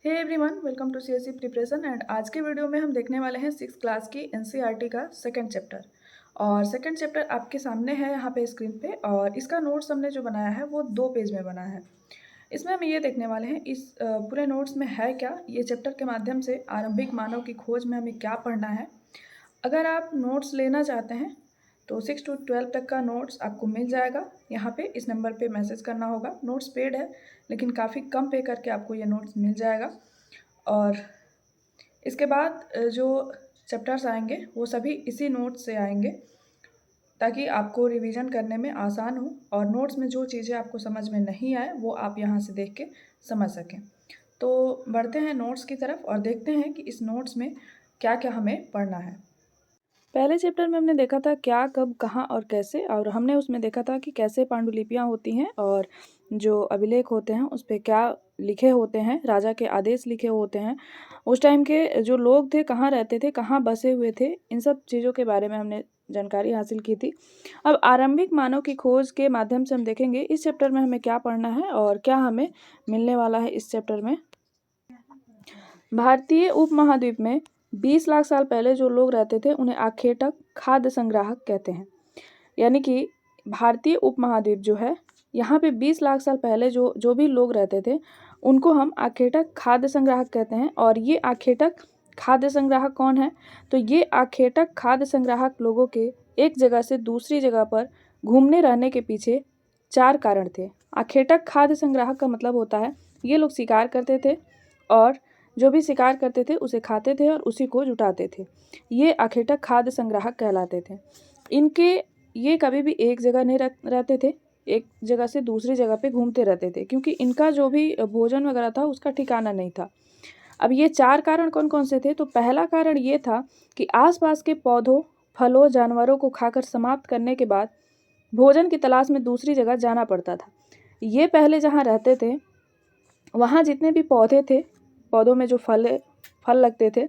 Hey everyone, welcome to CSC preparation. And आज के video में हम देखने वाले हैं 6th क्लास की एनसीईआरटी का सेकंड चैप्टर। और सेकंड चैप्टर आपके सामने है यहाँ पे स्क्रीन पे। और इसका नोट्स हमने जो बनाया है वो 2 पेज में बना है। इसमें हम ये देखने वाले हैं इस पूरे नोट्स में है क्या, ये चैप्टर के माध्यम से आरंभिक मानव की खोज में हमें क्या पढ़ना है। अगर आप नोट्स लेना चाहते हैं तो 6 to 12 तक का नोट्स आपको मिल जाएगा। यहाँ पे इस नंबर पे मैसेज करना होगा। नोट्स पेड है लेकिन काफ़ी कम पे करके आपको ये नोट्स मिल जाएगा। और इसके बाद जो चैप्टर्स आएंगे वो सभी इसी नोट्स से आएंगे ताकि आपको रिवीजन करने में आसान हो और नोट्स में जो चीज़ें आपको समझ में नहीं आए वो आप यहाँ से देख के समझ सकें। तो बढ़ते हैं नोट्स की तरफ और देखते हैं कि इस नोट्स में क्या क्या हमें पढ़ना है। पहले चैप्टर में हमने देखा था क्या, कब, कहाँ और कैसे, और हमने उसमें देखा था कि कैसे पांडुलिपियाँ होती हैं और जो अभिलेख होते हैं उस पर क्या लिखे होते हैं, राजा के आदेश लिखे होते हैं, उस टाइम के जो लोग थे कहाँ रहते थे, कहाँ बसे हुए थे, इन सब चीज़ों के बारे में हमने जानकारी हासिल की थी। अब आरंभिक मानव की खोज के माध्यम से हम देखेंगे इस चैप्टर में हमें क्या पढ़ना है और क्या हमें मिलने वाला है इस चैप्टर में। भारतीय उपमहाद्वीप में 20 लाख साल पहले जो लोग रहते थे उन्हें आखेटक खाद्य संग्राहक कहते हैं। यानी कि भारतीय उपमहाद्वीप जो है यहाँ पे 20 लाख साल पहले जो भी लोग रहते थे उनको हम आखेटक खाद्य संग्राहक कहते हैं। और ये आखेटक खाद्य संग्राहक कौन है? तो ये आखेटक खाद्य संग्राहक लोगों के एक जगह से दूसरी जगह पर घूमने रहने के पीछे 4 कारण थे। आखेटक खाद्य संग्राहक का मतलब होता है ये लोग शिकार करते थे और जो भी शिकार करते थे उसे खाते थे और उसी को जुटाते थे। ये आखेटक खाद्य संग्राहक कहलाते थे। इनके ये कभी भी एक जगह नहीं रहते थे, एक जगह से दूसरी जगह पे घूमते रहते थे क्योंकि इनका जो भी भोजन वगैरह था उसका ठिकाना नहीं था। अब ये 4 कारण कौन कौन से थे? तो पहला कारण ये था कि आसपास के पौधों, फलों, जानवरों को खाकर समाप्त करने के बाद भोजन की तलाश में दूसरी जगह जाना पड़ता था। ये पहले जहाँ रहते थे वहाँ जितने भी पौधे थे, पौधों में जो फल लगते थे,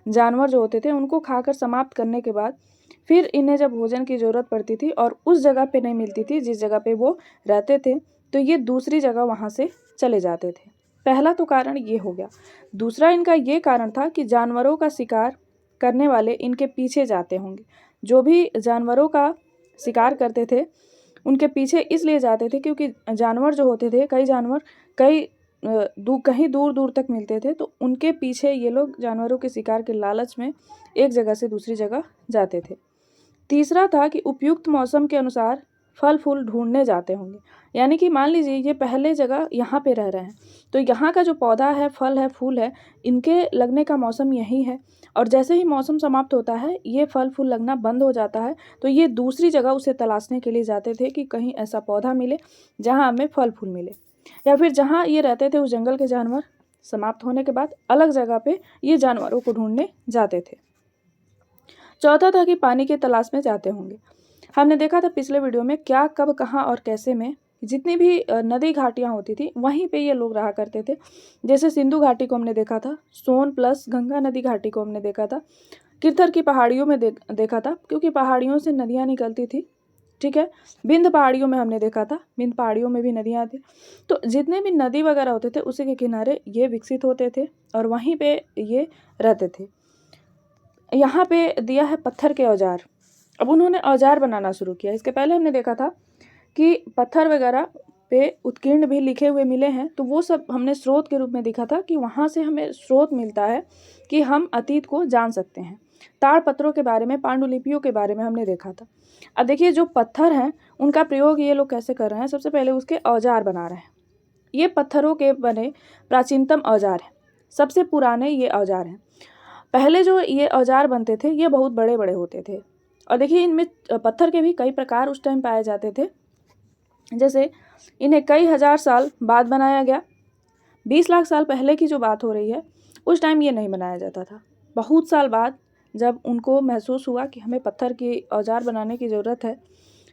जानवर जो होते थे उनको खाकर समाप्त करने के बाद फिर इन्हें जब भोजन की ज़रूरत पड़ती थी और उस जगह पे नहीं मिलती थी जिस जगह पे वो रहते थे तो ये दूसरी जगह वहाँ से चले जाते थे। पहला तो कारण ये हो गया। दूसरा इनका ये कारण था कि जानवरों का शिकार करने वाले इनके पीछे जाते होंगे। जो भी जानवरों का शिकार करते थे उनके पीछे इसलिए जाते थे क्योंकि जानवर जो होते थे, कई जानवर कहीं दूर दूर तक मिलते थे तो उनके पीछे ये लोग जानवरों के शिकार के लालच में एक जगह से दूसरी जगह जाते थे। तीसरा था कि उपयुक्त मौसम के अनुसार फल फूल ढूंढने जाते होंगे। यानी कि मान लीजिए ये पहले जगह यहाँ पे रह रहे हैं तो यहाँ का जो पौधा है, फल है, फूल है, इनके लगने का मौसम यही है और जैसे ही मौसम समाप्त होता है ये फल फूल लगना बंद हो जाता है तो ये दूसरी जगह उसे तलाशने के लिए जाते थे कि कहीं ऐसा पौधा मिले जहाँ हमें फल फूल मिले, या फिर जहाँ ये रहते थे उस जंगल के जानवर समाप्त होने के बाद अलग जगह पे ये जानवरों को ढूंढने जाते थे। चौथा था कि पानी की तलाश में जाते होंगे। हमने देखा था पिछले वीडियो में क्या, कब, कहाँ और कैसे में जितनी भी नदी घाटियाँ होती थी वहीं पे ये लोग रहा करते थे। जैसे सिंधु घाटी को हमने देखा था, सोन प्लस गंगा नदी घाटी को हमने देखा था, किरथर की पहाड़ियों में देखा था क्योंकि पहाड़ियों से नदियाँ निकलती थी। ठीक है, बिंद पहाड़ियों में हमने देखा था, बिंद पहाड़ियों में भी नदियाँ थी। तो जितने भी नदी वगैरह होते थे उसी के किनारे ये विकसित होते थे और वहीं पे ये रहते थे। यहाँ पे दिया है पत्थर के औजार। अब उन्होंने औजार बनाना शुरू किया। इसके पहले हमने देखा था कि पत्थर वगैरह पे उत्कीर्ण भी लिखे हुए मिले हैं तो वो सब हमने स्रोत के रूप में देखा था कि वहाँ से हमें स्रोत मिलता है कि हम अतीत को जान सकते हैं। ताड़पत्रों के बारे में, पांडुलिपियों के बारे में हमने देखा था। अब देखिए जो पत्थर हैं उनका प्रयोग ये लोग कैसे कर रहे हैं। सबसे पहले उसके औजार बना रहे हैं। ये पत्थरों के बने प्राचीनतम औजार हैं, सबसे पुराने ये औजार हैं। पहले जो ये औजार बनते थे ये बहुत बड़े बड़े होते थे और देखिए इनमें पत्थर के भी कई प्रकार उस टाइम पाए जाते थे। जैसे इन्हें कई हजार साल बाद बनाया गया। 20 लाख साल पहले की जो बात हो रही है उस टाइम ये नहीं बनाया जाता था। बहुत साल बाद जब उनको महसूस हुआ कि हमें पत्थर की औजार बनाने की ज़रूरत है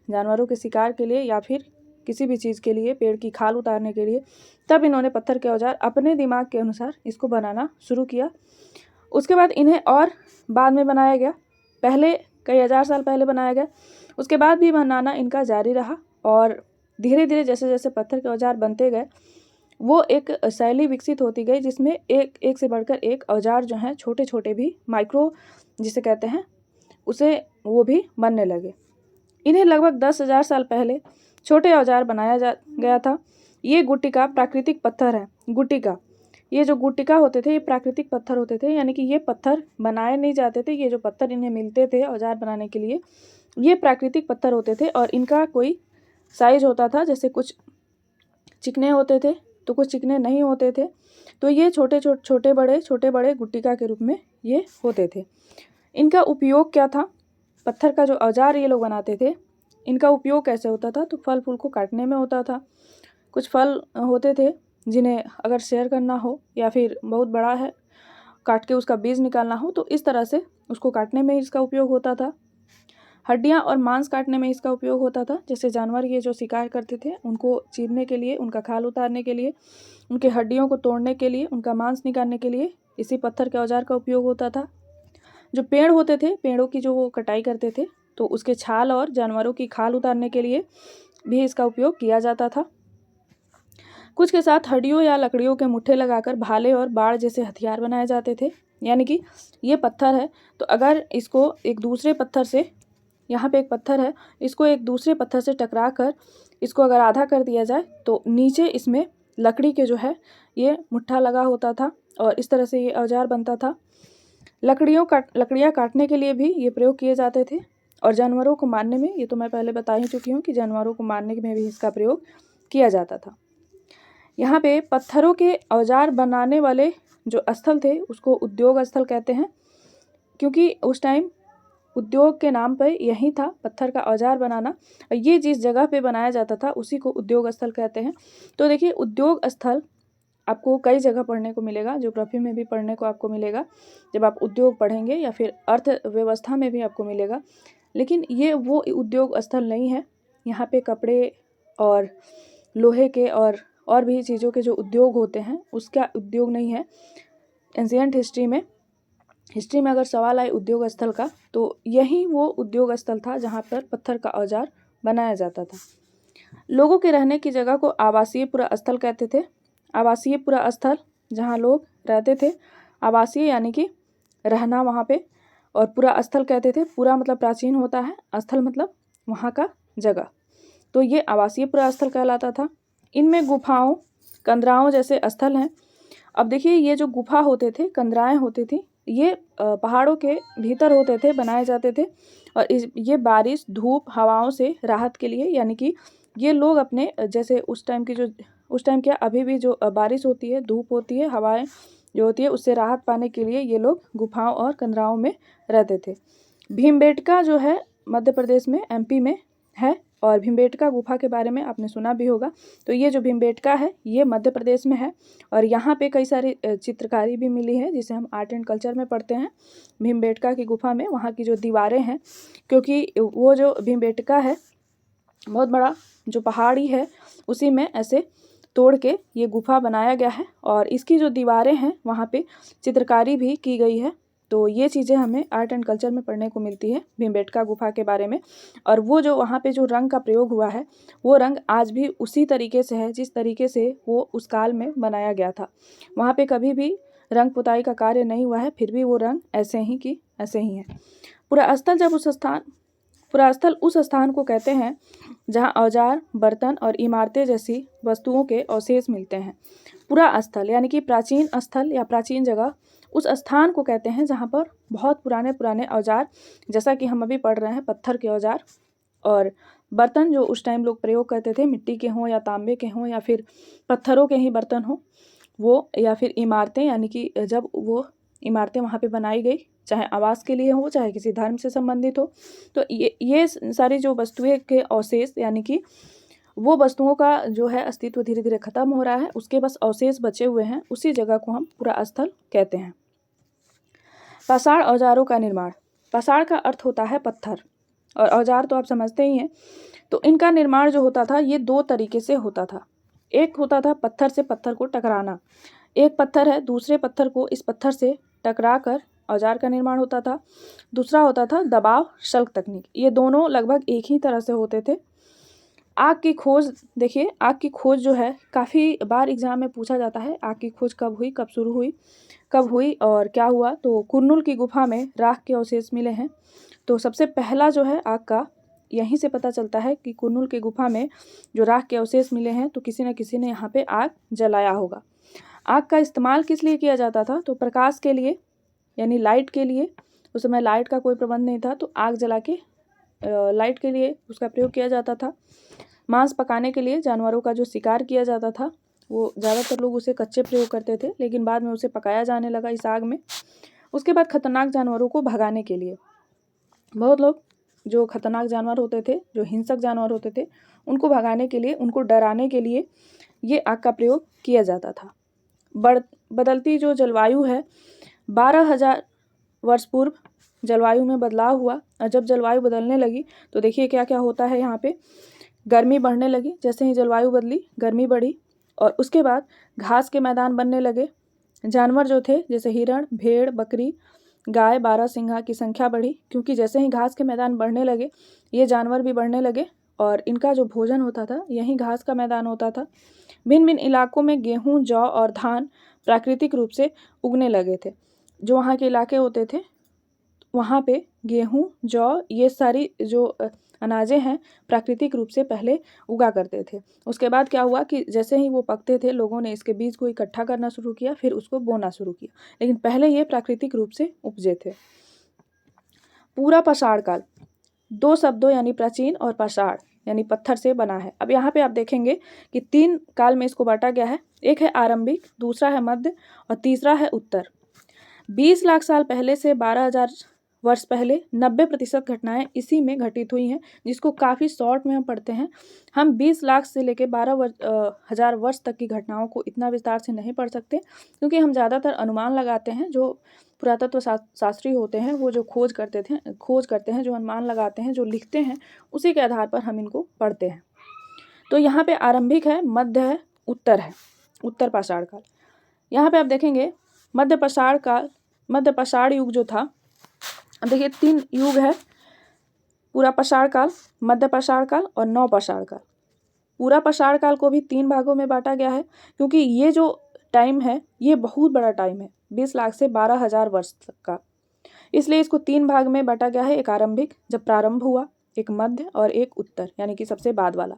जानवरों के शिकार के लिए या फिर किसी भी चीज़ के लिए, पेड़ की खाल उतारने के लिए, तब इन्होंने पत्थर के औजार अपने दिमाग के अनुसार इसको बनाना शुरू किया। उसके बाद इन्हें और बाद में बनाया गया, पहले कई हजार साल पहले बनाया गया, उसके बाद भी बनाना इनका जारी रहा और धीरे धीरे जैसे जैसे पत्थर के औजार बनते गए वो एक शैली विकसित होती गई जिसमें एक से बढ़कर एक औजार जो हैं छोटे छोटे भी माइक्रो जिसे कहते हैं उसे वो भी बनने लगे। इन्हें लगभग 10,000 साल पहले छोटे औजार बनाया गया था। ये गुट्टिका प्राकृतिक पत्थर है। गुट्टिका, ये जो गुट्टिका होते थे ये प्राकृतिक पत्थर होते थे, यानी कि ये पत्थर बनाए नहीं जाते थे। ये जो पत्थर इन्हें मिलते थे औजार बनाने के लिए ये प्राकृतिक पत्थर होते थे और इनका कोई साइज होता था, जैसे कुछ चिकने होते थे तो कुछ चिकने नहीं होते थे। तो ये छोटे बड़े गुट्टिका के रूप में ये होते थे। इनका उपयोग क्या था? पत्थर का जो औजार ये लोग बनाते थे इनका उपयोग कैसे होता था? तो फल फूल को काटने में होता था। कुछ फल होते थे जिन्हें अगर शेयर करना हो या फिर बहुत बड़ा है काट के उसका बीज निकालना हो तो इस तरह से उसको काटने में इसका उपयोग होता था। हड्डियाँ और मांस काटने में इसका उपयोग होता था। जैसे जानवर ये जो शिकार करते थे उनको चीरने के लिए, उनका खाल उतारने के लिए, उनके हड्डियों को तोड़ने के लिए, उनका मांस निकालने के लिए इसी पत्थर के औजार का उपयोग होता था। जो पेड़ होते थे, पेड़ों की जो वो कटाई करते थे तो उसके छाल और जानवरों की खाल उतारने के लिए भी इसका उपयोग किया जाता था। कुछ के साथ हड्डियों या लकड़ियों के मुट्ठे लगाकर भाले और बाड़ जैसे हथियार बनाए जाते थे। यानी कि ये पत्थर है तो अगर इसको एक दूसरे पत्थर से, यहाँ पे एक पत्थर है, इसको एक दूसरे पत्थर से टकरा कर इसको अगर आधा कर दिया जाए तो नीचे इसमें लकड़ी के जो है ये मुट्ठा लगा होता था और इस तरह से ये औजार बनता था। लकड़ियाँ काटने के लिए भी ये प्रयोग किए जाते थे और जानवरों को मारने में, ये तो मैं पहले बता ही चुकी हूँ कि जानवरों को मारने में भी इसका प्रयोग किया जाता था। यहाँ पे पत्थरों के औजार बनाने वाले जो स्थल थे उसको उद्योग स्थल कहते हैं, क्योंकि उस टाइम उद्योग के नाम पर यही था पत्थर का औजार बनाना। ये जिस जगह पे बनाया जाता था उसी को उद्योग स्थल कहते हैं। तो देखिए उद्योग स्थल आपको कई जगह पढ़ने को मिलेगा, ज्योग्राफी में भी पढ़ने को आपको मिलेगा जब आप उद्योग पढ़ेंगे, या फिर अर्थव्यवस्था में भी आपको मिलेगा। लेकिन ये वो उद्योग स्थल नहीं है। यहाँ पे कपड़े और लोहे के और भी चीज़ों के जो उद्योग होते हैं उसका उद्योग नहीं है। एंशिएंट हिस्ट्री में अगर सवाल आए उद्योग स्थल का तो यही वो उद्योग स्थल था जहाँ पर पत्थर का औजार बनाया जाता था। लोगों के रहने की जगह को आवासीय पुरा स्थल कहते थे। आवासीय पुरा स्थल जहाँ लोग रहते थे, आवासीय यानी कि रहना वहाँ पे, और पुरा स्थल कहते थे। पुरा मतलब प्राचीन होता है, स्थल मतलब वहाँ का जगह, तो ये आवासीय पुरा स्थल कहलाता था। इनमें गुफाओं, कंदराओं जैसे स्थल हैं। अब देखिए ये जो गुफा होते थे, कंदराएं होती थी, ये पहाड़ों के भीतर होते थे, बनाए जाते थे और ये बारिश, धूप, हवाओं से राहत के लिए, यानी कि ये लोग अपने जैसे उस टाइम क्या अभी भी जो बारिश होती है, धूप होती है, हवाएं जो होती है उससे राहत पाने के लिए ये लोग गुफाओं और कंदराओं में रहते थे। भीमबेटका जो है मध्य प्रदेश में, एमपी में है, और भीमबेटका गुफा के बारे में आपने सुना भी होगा। तो ये जो भीमबेटका है ये मध्य प्रदेश में है और यहाँ पे कई सारी चित्रकारी भी मिली है जिसे हम आर्ट एंड कल्चर में पढ़ते हैं। भीमबेटका की गुफा में वहाँ की जो दीवारें हैं, क्योंकि वो जो भीमबेटका है बहुत बड़ा जो पहाड़ी है उसी में ऐसे तोड़ के ये गुफा बनाया गया है और इसकी जो दीवारें हैं वहाँ पे चित्रकारी भी की गई है। तो ये चीज़ें हमें आर्ट एंड कल्चर में पढ़ने को मिलती है भीमबेटका गुफा के बारे में। और वो जो वहाँ पे जो रंग का प्रयोग हुआ है वो रंग आज भी उसी तरीके से है जिस तरीके से वो उस काल में बनाया गया था। वहाँ पे कभी भी रंग पुताई का कार्य नहीं हुआ है, फिर भी वो रंग ऐसे ही की ऐसे ही है। पुरास्थल उस स्थान को कहते हैं जहाँ औजार, बर्तन और इमारतें जैसी वस्तुओं के अवशेष मिलते हैं। पुरा स्थल यानी कि प्राचीन स्थल या प्राचीन जगह, उस स्थान को कहते हैं जहाँ पर बहुत पुराने औजार, जैसा कि हम अभी पढ़ रहे हैं पत्थर के औजार और बर्तन जो उस टाइम लोग प्रयोग करते थे, मिट्टी के हों या तांबे के हों या फिर पत्थरों के ही बर्तन हों वो, या फिर इमारतें, यानी कि जब वो इमारतें वहाँ पे बनाई गई, चाहे आवास के लिए हो चाहे किसी धर्म से संबंधित हो, तो ये सारी जो वस्तुएं के अवशेष, यानी कि वो वस्तुओं का जो है अस्तित्व धीरे धीरे खत्म हो रहा है, उसके बस अवशेष बचे हुए हैं, उसी जगह को हम पुरा स्थल कहते हैं। पाषाण औजारों का निर्माण। पाषाण का अर्थ होता है पत्थर और औजार तो आप समझते ही हैं। तो इनका निर्माण जो होता था ये दो तरीके से होता था। एक होता था पत्थर से पत्थर को टकराना, एक पत्थर है दूसरे पत्थर को इस पत्थर से टकरा कर औजार का निर्माण होता था। दूसरा होता था दबाव शल्क तकनीक। ये दोनों लगभग एक ही तरह से होते थे। आग की खोज, देखिए आग की खोज जो है काफ़ी बार एग्जाम में पूछा जाता है, आग की खोज कब हुई, कब शुरू हुई, कब हुई और क्या हुआ। तो कुरनूल की गुफा में राख के अवशेष मिले हैं। तो सबसे पहला जो है आग का, यहीं से पता चलता है कि कुरनूल की गुफा में जो राख के अवशेष मिले हैं तो किसी न किसी ने यहाँ पे आग जलाया होगा। आग का इस्तेमाल किस लिए किया जाता था, तो प्रकाश के लिए, यानी लाइट के लिए। उस समय लाइट का कोई प्रबंध नहीं था तो आग जला के लाइट के लिए उसका प्रयोग किया जाता था। मांस पकाने के लिए, जानवरों का जो शिकार किया जाता था वो ज़्यादातर लोग उसे कच्चे प्रयोग करते थे, लेकिन बाद में उसे पकाया जाने लगा इस आग में। उसके बाद खतरनाक जानवरों को भगाने के लिए, बहुत लोग जो खतरनाक जानवर होते थे, जो हिंसक जानवर होते थे, उनको भगाने के लिए, उनको डराने के लिए ये आग का प्रयोग किया जाता था। बदलती जो जलवायु है, 12,000 वर्ष पूर्व जलवायु में बदलाव हुआ और जब जलवायु बदलने लगी तो देखिए क्या क्या होता है। यहाँ पे गर्मी बढ़ने लगी, जैसे ही जलवायु बदली गर्मी बढ़ी और उसके बाद घास के मैदान बनने लगे। जानवर जो थे जैसे हिरण, भेड़, बकरी, गाय, बारहसिंगा की संख्या बढ़ी, क्योंकि जैसे ही घास के मैदान बढ़ने लगे ये जानवर भी बढ़ने लगे और इनका जो भोजन होता था यही घास का मैदान होता था। भिन्न भिन्न इलाकों में गेहूँ, जौ और धान प्राकृतिक रूप से उगने लगे थे। जो वहाँ के इलाके होते थे वहाँ पे गेहूँ, जौ, ये सारी जो अनाजें हैं प्राकृतिक रूप से पहले उगा करते थे। उसके बाद क्या हुआ कि जैसे ही वो पकते थे लोगों ने इसके बीज को इकट्ठा करना शुरू किया, फिर उसको बोना शुरू किया, लेकिन पहले ये प्राकृतिक रूप से उपजे थे। पूरा पाषाण काल, 2 शब्दों यानी प्राचीन और पाषाण यानी पत्थर से बना है। अब यहाँ पे आप देखेंगे कि 3 काल में इसको बांटा गया है। एक है आरंभिक, दूसरा है मध्य और तीसरा है उत्तर। 20 लाख साल पहले से 12,000 वर्ष पहले 90% घटनाएं इसी में घटित हुई हैं, जिसको काफ़ी शॉर्ट में हम पढ़ते हैं। हम 20 लाख से लेकर 12,000 वर्ष तक की घटनाओं को इतना विस्तार से नहीं पढ़ सकते, क्योंकि हम ज़्यादातर अनुमान लगाते हैं। जो पुरातत्व शास्त्री होते हैं वो जो खोज करते हैं, जो अनुमान लगाते हैं, जो लिखते हैं, उसी के आधार पर हम इनको पढ़ते हैं। तो यहाँ पे आरंभिक है, मध्य है, उत्तर है, उत्तर पाषाण काल। यहाँ पे आप देखेंगे मध्य पाषाण युग जो था, अब देखिए 3 युग है, पूरा पाषाण काल, मध्य पाषाण काल और नव पाषाण काल। पूरा पाषाण काल को भी 3 भागों में बांटा गया है, क्योंकि ये जो टाइम है ये बहुत बड़ा टाइम है, 20 लाख से 12,000 वर्ष तक का, इसलिए इसको 3 भाग में बांटा गया है। एक आरंभिक, जब प्रारंभ हुआ, एक मध्य और एक उत्तर, यानी कि सबसे बाद वाला।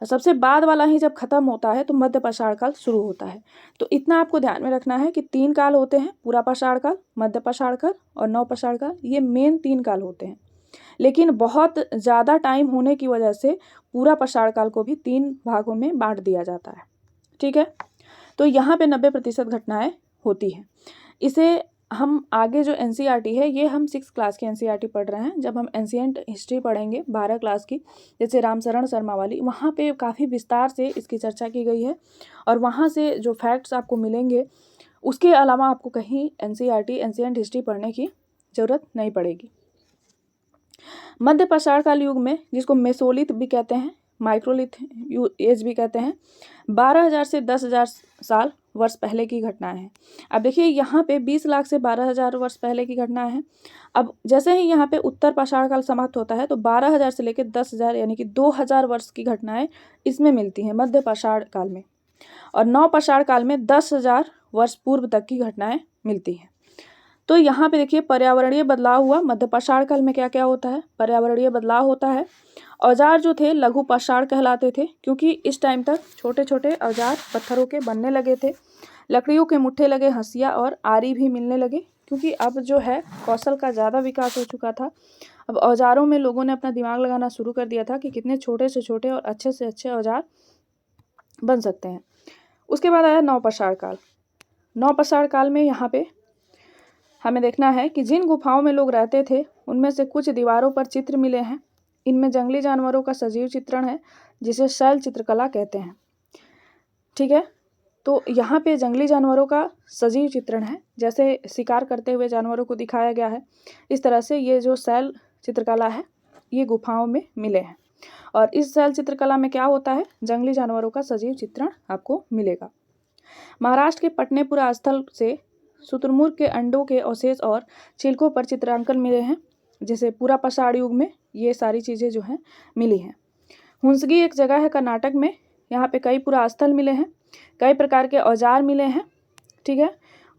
सबसे बाद वाला ही जब खत्म होता है तो मध्य पाषाण काल शुरू होता है। तो इतना आपको ध्यान में रखना है कि 3 काल होते हैं, पूरा पाषाण काल, मध्य पाषाण काल और नव पाषाण काल। ये मेन 3 काल होते हैं, लेकिन बहुत ज़्यादा टाइम होने की वजह से पूरा पाषाण काल को भी 3 भागों में बांट दिया जाता है। ठीक है, तो यहाँ पे 90% घटनाएं होती हैं। इसे हम आगे जो एनसीईआरटी है, ये हम 6 क्लास की एनसीईआरटी पढ़ रहे हैं। जब हम एंशिएंट हिस्ट्री पढ़ेंगे 12 क्लास की, जैसे रामशरण शर्मा वाली, वहाँ पे काफ़ी विस्तार से इसकी चर्चा की गई है और वहाँ से जो फैक्ट्स आपको मिलेंगे उसके अलावा आपको कहीं एनसीईआरटी एंशिएंट हिस्ट्री पढ़ने की ज़रूरत नहीं पड़ेगी। मध्य पाषाण काल युग में, जिसको मेसोलिथ भी कहते हैं, माइक्रोलिथ एज भी कहते हैं, 12,000 से 10,000 साल वर्ष पहले की घटनाएं हैं। अब देखिए यहाँ पे 20 लाख से 12,000 वर्ष पहले की घटनाएं हैं। अब जैसे ही यहाँ पे उत्तर पाषाण काल समाप्त होता है तो 12,000 से लेकर 10,000 यानी कि 2,000 वर्ष की घटनाएं इसमें मिलती हैं मध्य पाषाण काल में, और नव पाषाण काल में 10,000 वर्ष पूर्व तक की घटनाएं मिलती हैं। तो यहाँ पे देखिए पर्यावरणीय बदलाव हुआ। मध्य पाषाण काल में क्या क्या होता है, पर्यावरणीय बदलाव होता है। औजार जो थे लघु पाषाण कहलाते थे, क्योंकि इस टाइम तक छोटे छोटे औजार पत्थरों के बनने लगे थे। लकड़ियों के मुट्ठे लगे हंसिया और आरी भी मिलने लगे, क्योंकि अब जो है कौशल का ज़्यादा विकास हो चुका था। अब औजारों में लोगों ने अपना दिमाग लगाना शुरू कर दिया था कि कितने छोटे से छोटे और अच्छे से अच्छे औजार बन सकते हैं। उसके बाद आया नव पाषाण काल। नव पाषाण काल में यहाँ पे हमें देखना है कि जिन गुफाओं में लोग रहते थे उनमें से कुछ दीवारों पर चित्र मिले हैं। इनमें जंगली जानवरों का सजीव चित्रण है, जिसे शैल चित्रकला कहते हैं। ठीक है, तो यहाँ पे जंगली जानवरों का सजीव चित्रण है, जैसे शिकार करते हुए जानवरों को दिखाया गया है, इस तरह से ये जो शैल चित्रकला है ये गुफाओं में मिले हैं। और इस शैल चित्रकला में क्या होता है, जंगली जानवरों का सजीव चित्रण आपको मिलेगा। महाराष्ट्र के पटनेपुरा स्थल से शुतुरमुर्ग के अंडों के अवशेष और छिलकों पर चित्रांकन मिले हैं, जैसे पूरा पाषाण युग में ये सारी चीज़ें जो हैं मिली हैं। हुंसगी एक जगह है कर्नाटक में, यहाँ पे कई पुरास्थल मिले हैं, कई प्रकार के औजार मिले हैं, ठीक है।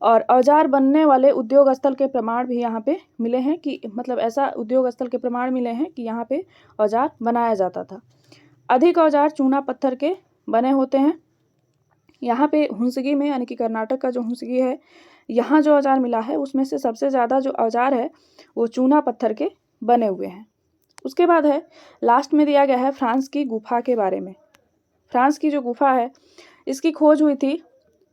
और औजार बनने वाले उद्योग स्थल के प्रमाण भी यहाँ पे मिले हैं कि मतलब ऐसा उद्योग स्थल के प्रमाण मिले हैं कि यहाँ पे औजार बनाया जाता था। अधिक औजार चूना पत्थर के बने होते हैं। यहाँ पे हुंसगी में यानी कि कर्नाटक का जो हुंसगी है, यहाँ जो औजार मिला है उसमें से सबसे ज़्यादा जो औजार है वो चूना पत्थर के बने हुए हैं। उसके बाद है लास्ट में दिया गया है फ्रांस की गुफा के बारे में। फ्रांस की जो गुफा है इसकी खोज हुई थी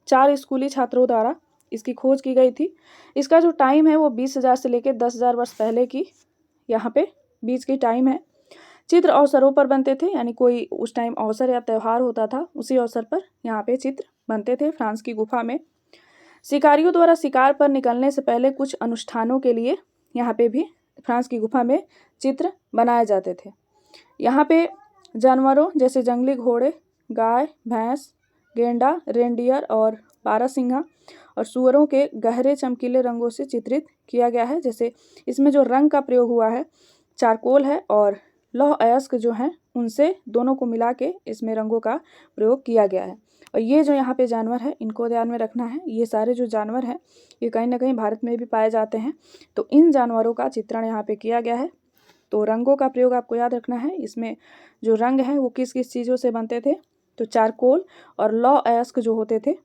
4 स्कूली छात्रों द्वारा इसकी खोज की गई थी। इसका जो टाइम है वो 20,000 से लेकर 10,000 वर्ष पहले की यहाँ पे बीच की टाइम है। चित्र अवसरों पर बनते थे, यानी कोई उस टाइम अवसर या त्यौहार होता था, उसी अवसर पर यहाँ पे चित्र बनते थे फ्रांस की गुफा में। शिकारियों द्वारा शिकार पर निकलने से पहले कुछ अनुष्ठानों के लिए यहाँ पे भी फ्रांस की गुफा में चित्र बनाए जाते थे। यहाँ पे जानवरों जैसे जंगली घोड़े, गाय, भैंस, गेंडा, रेंडियर और बारहसिंगा और सूअरों के गहरे चमकीले रंगों से चित्रित किया गया है। जैसे इसमें जो रंग का प्रयोग हुआ है चारकोल है और लौह अयस्क जो हैं उनसे दोनों को मिला के इसमें रंगों का प्रयोग किया गया है। और ये जो यहाँ पे जानवर है इनको ध्यान में रखना है। ये सारे जो जानवर हैं ये कहीं ना कहीं भारत में भी पाए जाते हैं, तो इन जानवरों का चित्रण यहाँ पे किया गया है। तो रंगों का प्रयोग आपको याद रखना है। इसमें जो रंग हैं वो किस किस चीज़ों से बनते थे, तो चारकोल और लौह अयस्क जो होते थे,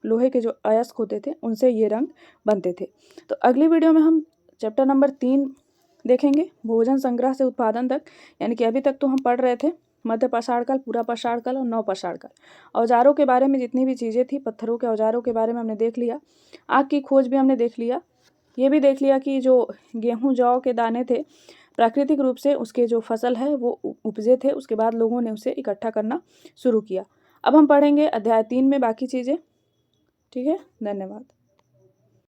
लोहे के जो अयस्क होते थे उनसे ये रंग बनते थे। तो अगली वीडियो में हम चैप्टर नंबर 3 देखेंगे, भोजन संग्रह से उत्पादन तक। यानी कि अभी तक तो हम पढ़ रहे थे मध्य पाषाण काल, पूरा पाषाण काल और नव पाषाण काल। औजारों के बारे में जितनी भी चीज़ें थी, पत्थरों के औजारों के बारे में हमने देख लिया। आग की खोज भी हमने देख लिया। ये भी देख लिया कि जो गेहूँ जौ के दाने थे प्राकृतिक रूप से उसके जो फसल है वो उपजे थे, उसके बाद लोगों ने उसे इकट्ठा करना शुरू किया। अब हम पढ़ेंगे अध्याय 3 में बाकी चीज़ें। ठीक है, धन्यवाद।